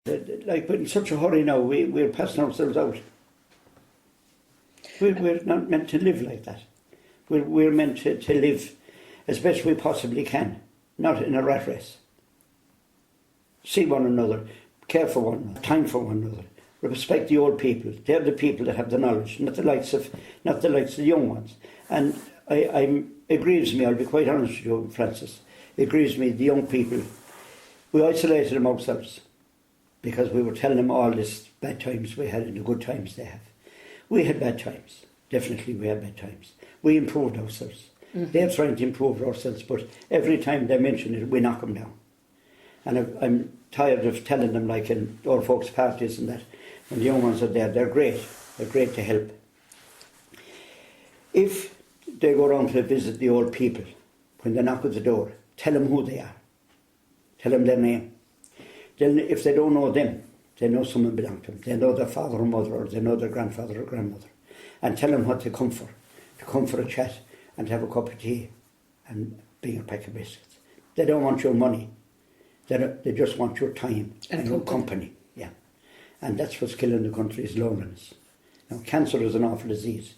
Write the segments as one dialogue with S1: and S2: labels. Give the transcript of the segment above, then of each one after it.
S1: Like, we're in such a hurry now, we're passing ourselves out. We're not meant to live like that. We're meant to live as best we possibly can, not in a rat race. See one another, care for one another, time for one another, respect the old people. They're the people that have the knowledge, not the likes of the young ones. And it grieves me, I'll be quite honest with you, Francis, it grieves me, the young people, we isolated them ourselves because we were telling them all this bad times we had and the good times they have. We had bad times, definitely we had bad times. We improved ourselves. Mm-hmm. They're trying to improve ourselves, but every time they mention it, we knock them down. And I'm tired of telling them, like in old folks' parties and that, when the young ones are there, they're great to help. If they go around to visit the old people, when they knock at the door, tell them who they are. Tell them their name. Then if they don't know them, they know someone belong to them. They know their father or mother, or they know their grandfather or grandmother. And tell them what to come for a chat and to have a cup of tea and bring a pack of biscuits. They don't want your money. They just want your time and your company. Yeah. And that's what's killing the country, is loneliness. Now, cancer is an awful disease.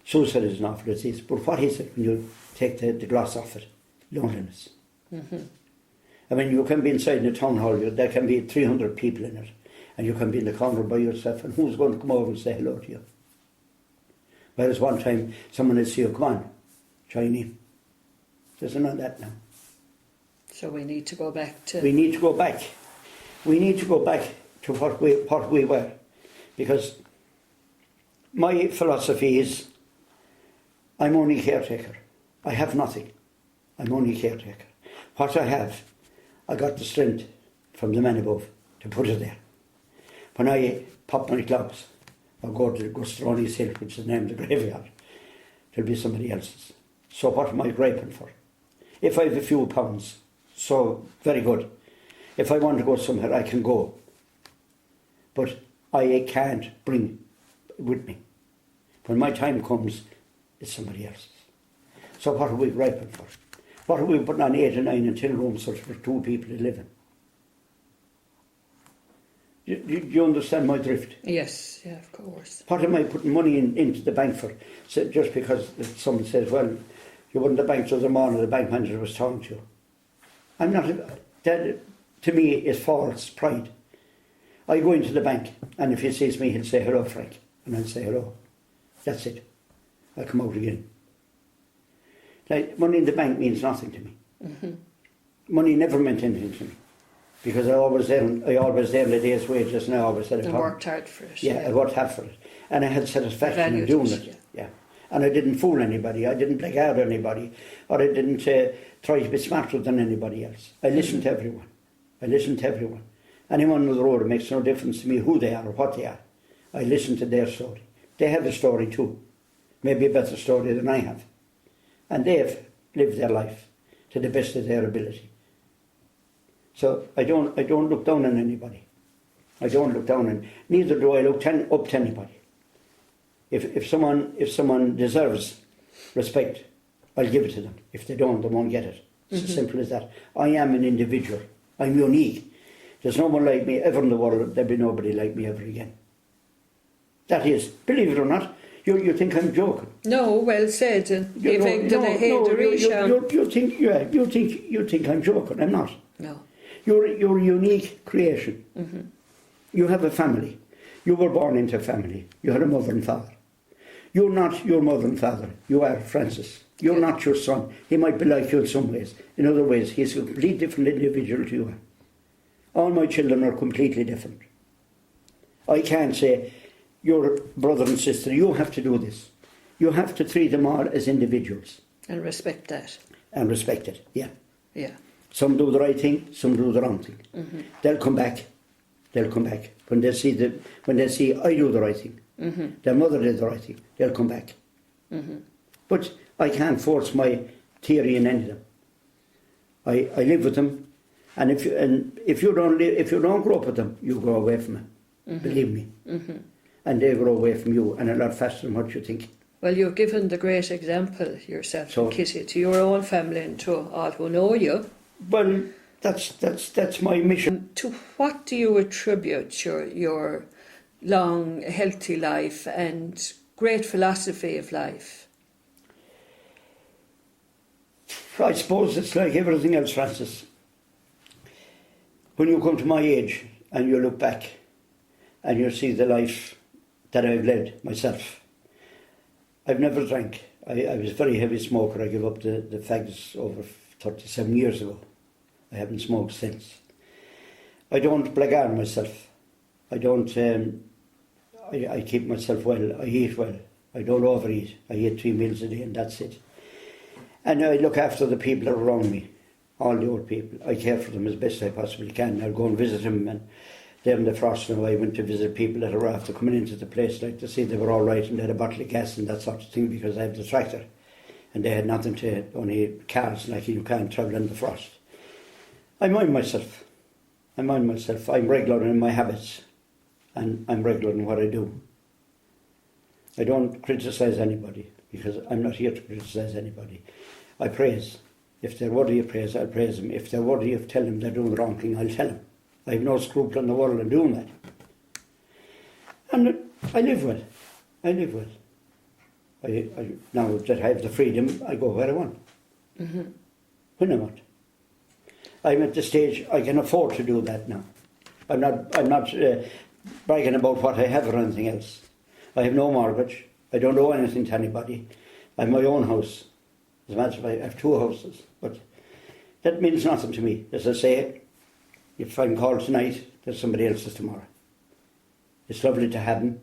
S1: Suicide is an awful disease. But what is it when you take the gloss off it? Loneliness. Mm-hmm. I mean, you can be inside in a town hall, there can be 300 people in it, and you can be in the corner by yourself, and who's going to come over and say hello to you? Whereas one time, someone would say, oh, come on, join in. There's none of that now.
S2: So we need to go back to...
S1: We need to go back. We need to go back to what we were. Because my philosophy is, I'm only caretaker. I have nothing. I'm only caretaker. What I have, I got the strength from the man above to put it there. When I pop my clogs, I'll go to Gustroni's Hill, which is the name of the graveyard. It'll be somebody else's. So what am I griping for? If I have a few pounds, so very good. If I want to go somewhere, I can go. But I can't bring it with me. When my time comes, it's somebody else's. So what are we griping for? What are we putting on 8 and 9 and 10 rooms such for 2 people to live in? Do you understand my drift?
S2: Yes, yeah, of course.
S1: What am I putting money into the bank for? So just because someone says, well, you went to the bank the other morning, the bank manager was talking to you. I'm not, that to me is false pride. I go into the bank, and if he sees me, he'll say, hello, Frank. And I'll say, hello. That's it. I come out again. Like, money in the bank means nothing to me. Mm-hmm. Money never meant anything to me. Because I always earned the day's wages, and I always had a
S2: problem. Worked hard for it.
S1: Yeah, I worked hard for it. And I had satisfaction in doing it. Yeah. And I didn't fool anybody, I didn't black out anybody, or I didn't try to be smarter than anybody else. I listened to everyone. Anyone on the road, it makes no difference to me who they are or what they are. I listen to their story. They have a story too. Maybe a better story than I have. And they've lived their life to the best of their ability. So I don't look down on anybody. I don't look down on, neither do I look up to anybody. If someone deserves respect, I'll give it to them. If they don't, they won't get it. It's as simple as that. I am an individual. I'm unique. There's no one like me ever in the world. There'll be nobody like me ever again. That is, believe it or not, you think I'm joking.
S2: No, well said. You
S1: think I'm joking. I'm not.
S2: No.
S1: You're a unique creation. Mm-hmm. You have a family. You were born into a family. You had a mother and father. You're not your mother and father. You are Francis. You're not your son. He might be like you in some ways. In other ways, he's a completely different individual to you. All my children are completely different. I can't say, your brother and sister, you have to do this. You have to treat them all as individuals.
S2: And respect that.
S1: And respect it, yeah.
S2: Yeah.
S1: Some do the right thing, some do the wrong thing. Mm-hmm. They'll come back. When they see I do the right thing. Mm-hmm. Their mother did the right thing. They'll come back. Mm-hmm. But I can't force my theory in any of them. I live with them, and if you don't grow up with them, you grow away from them. Mm-hmm. Believe me. Mm-hmm. And they grow away from you, and a lot faster than what you think.
S2: Well, you've given the great example yourself, Kitty, to your own family and to all who know you.
S1: Well, That's my mission.
S2: To what do you attribute your long, healthy life and great philosophy of life?
S1: I suppose it's like everything else, Francis. When you come to my age and you look back and you see the life that I've led myself, I've never drank. I was a very heavy smoker. I gave up the fags over 37 years ago. I haven't smoked since. I don't blackguard myself. I don't. I keep myself well. I eat well. I don't overeat. I eat 3 meals a day and that's it. And I look after the people that are around me, all the old people. I care for them as best I possibly can. I'll go and visit them, and them the frost now. I went to visit people that are after coming into the place, like to see they were all right and they had a bottle of gas and that sort of thing, because I have the tractor and they had nothing to, only cars, like you can't travel in the frost. I mind myself. I'm regular in my habits and I'm regular in what I do. I don't criticise anybody because I'm not here to criticise anybody. I praise. If they're worthy of praise, I'll praise them. If they're worthy of telling them they're doing the wrong thing, I'll tell them. I have no scruple in the world in doing that. And I live well. Now that I have the freedom, I go where I want.
S2: Mm-hmm.
S1: When I want. I'm at the stage I can afford to do that now. I'm not bragging about what I have or anything else. I have no mortgage. I don't owe anything to anybody. I have my own house. As a matter of fact, I have 2 houses. But that means nothing to me. As I say, if I'm called tonight, there's somebody else's tomorrow. It's lovely to have them.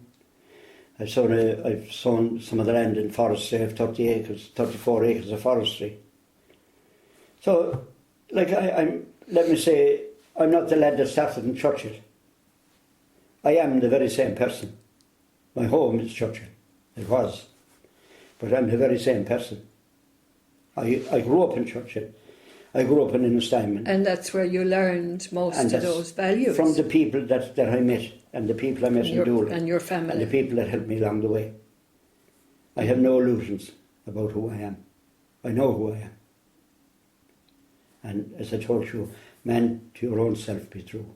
S1: I've sown some of the land in forestry. I have 34 acres of forestry. So, like let me say, I'm not the lad that started in Churchill. I am the very same person. My home is Churchill. It was. But I'm the very same person. I grew up in Churchill. I grew up in Innistimon.
S2: And that's where you learned most of those values.
S1: From the people that I met, and the people I met in Doolin.
S2: And your family.
S1: And the people that helped me along the way. I have no illusions about who I am. I know who I am. And as I told you, man, to your own self be true.